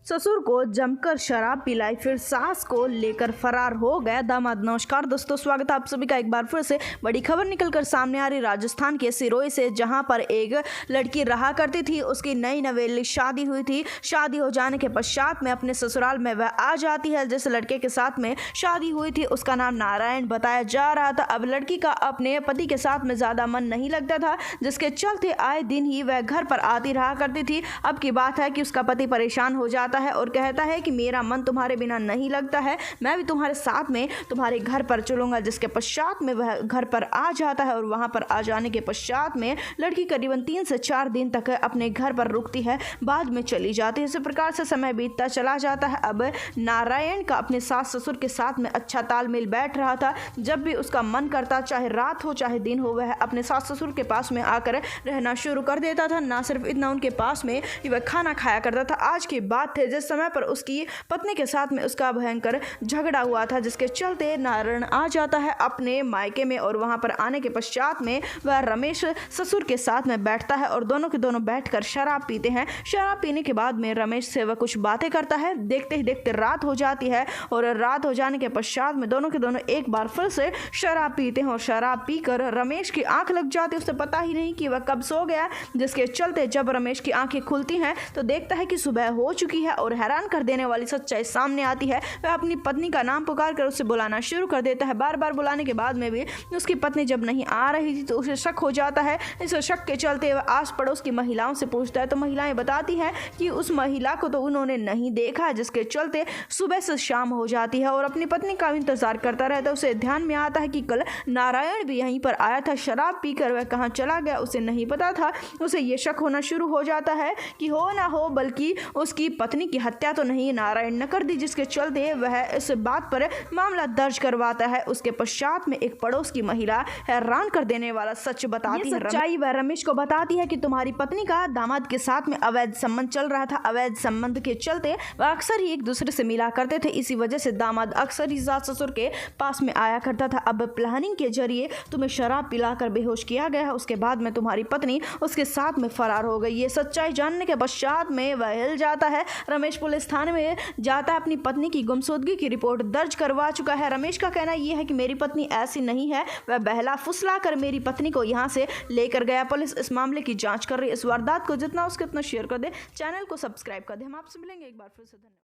ससुर को जमकर शराब पिलाई, फिर सास को लेकर फरार हो गया दामाद। नमस्कार दोस्तों, स्वागत है आप सभी का एक बार फिर से। बड़ी खबर निकलकर सामने आ रही राजस्थान के सिरोही से, जहां पर एक लड़की रहा करती थी। उसकी नई नवेली शादी हुई थी। शादी हो जाने के पश्चात में अपने ससुराल में वह आ जाती है। जिस लड़के के साथ में शादी हुई थी उसका नाम नारायण बताया जा रहा था। अब लड़की का अपने पति के साथ में ज्यादा मन नहीं लगता था, जिसके चलते आए दिन ही वह घर पर आती रहा करती थी। अब की बात है कि उसका पति परेशान हो जाता है और कहता है कि मेरा मन तुम्हारे बिना नहीं लगता है, मैं भी तुम्हारे साथ में तुम्हारे घर पर चलूंगा। जिसके पश्चात में वह घर पर आ जाता है और वहां पर आ जाने के पश्चात में लड़की करीबन 3 से 4 दिन तक अपने घर पर रुकती है, बाद में चली जाती है। इसी प्रकार से समय बीतता चला जाता है। अब नारायण का अपने सास ससुर के साथ में अच्छा तालमेल बैठ रहा था। जब भी उसका मन करता, चाहे रात हो चाहे दिन हो, वह अपने सास ससुर के पास में आकर रहना शुरू कर देता था। ना सिर्फ इतना, उनके पास में वह खाना खाया करता था। आज की बात है जिस समय पर उसकी पत्नी के साथ में उसका भयंकर झगड़ा हुआ था, जिसके चलते नारायण आ जाता है अपने मायके में और वहां पर आने के पश्चात में वह रमेश ससुर के साथ में बैठता है और दोनों के दोनों बैठकर शराब पीते हैं। शराब पीने के बाद में रमेश से वह कुछ बातें करता है। देखते ही देखते रात हो जाती है और रात हो जाने के पश्चात में दोनों के दोनों एक बार फिर से शराब पीते हैं और शराब पीकर रमेश की आंख लग जाती है। उसे पता ही नहीं कि वह कब सो गया, जिसके चलते जब रमेश की आंखें खुलती हैं तो देखता है कि सुबह हो चुकी है और हैरान कर देने वाली सच्चाई सामने आती है। वह अपनी पत्नी का नाम पुकार कर उसे बुलाना शुरू कर देता है। बार बार बुलाने के बाद में भी उसकी पत्नी जब नहीं आ रही थी तो उसे शक हो जाता है। इस शक के चलते वह आस पड़ोस की महिलाओं से पूछता है तो महिलाएं बताती हैं कि उस महिला को तो उन्होंने नहीं देखा, जिसके चलते सुबह से शाम हो जाती है और अपनी पत्नी का इंतजार करता रहता है। उसे ध्यान में आता है कि कल नारायण भी यहीं पर आया था, शराब पीकर वह कहाँ चला गया उसे नहीं पता था। उसे ये शक होना शुरू हो जाता है कि हो ना हो बल्कि उसकी पत्नी की हत्या तो नहीं नारायण ने कर दी, जिसके चलते वह इस बात पर मामला दर्ज करवाता है। उसके पश्चात में एक पड़ोस की महिला हैरान कर देने वाला सच बताती है। सच्चाई वह रमेश को बताती है कि तुम्हारी पत्नी का दामाद के साथ में अवैध संबंध चल रहा था। अवैध संबंध के चलते वह अक्सर ही एक दूसरे से मिला करते थे। इसी वजह से दामाद अक्सर ही सास ससुर के पास में आया करता था। अब प्लानिंग के जरिए तुम्हें शराब पिलाकर बेहोश किया गया है। उसके बाद में तुम्हारी पत्नी उसके साथ में फरार हो गई। ये सच्चाई जानने के पश्चात में वह हिल जाता है। रमेश पुलिस थाने में जाता है, अपनी पत्नी की गुमशुदगी की रिपोर्ट दर्ज करवा चुका है। रमेश का कहना यह है कि मेरी पत्नी ऐसी नहीं है, वह बहला फुसला कर मेरी पत्नी को यहाँ से लेकर गया। पुलिस इस मामले की जांच कर रही है। इस वारदात को जितना उसके उतना शेयर कर दे, चैनल को सब्सक्राइब कर दे। हम आपसे मिलेंगे एक बार फिर से। धन्यवाद।